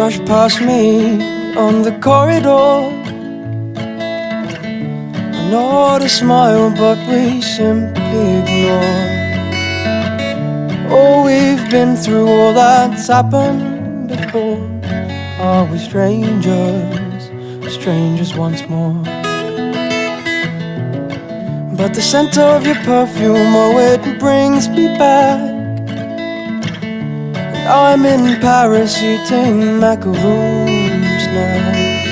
brushed past me on the corridor. I know to smile, but we simply ignore. Oh, we've been through all that's happened before. Are we strangers, strangers once more? But the scent of your perfume, oh, it brings me back. And I'm in Paris eating macaroon snacks.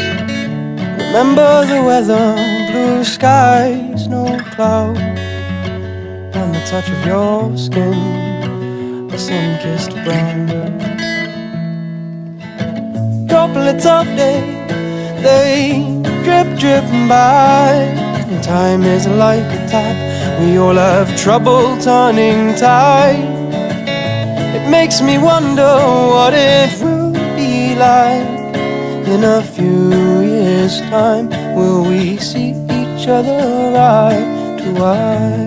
Remember the weather, blue skies, no clouds, and the touch of your skin, a sun-kissed brown. Droplets of day, they drip, drip by. And time is like a tap, we all have trouble turning tide. It makes me wonder what it will be like. In a few years' time, will we see each other eye to eye?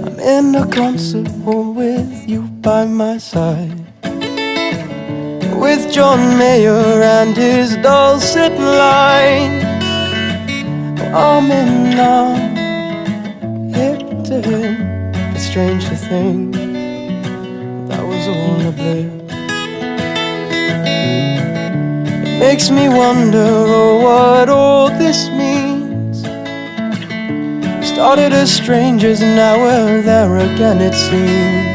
I'm in a concert hall with you by my side, with John Mayer and his dulcet line. Arm in arm, hip to hip. It's strange to think that was all a blip. It makes me wonder, oh, what all this means. We started as strangers and now we're there again, it seems.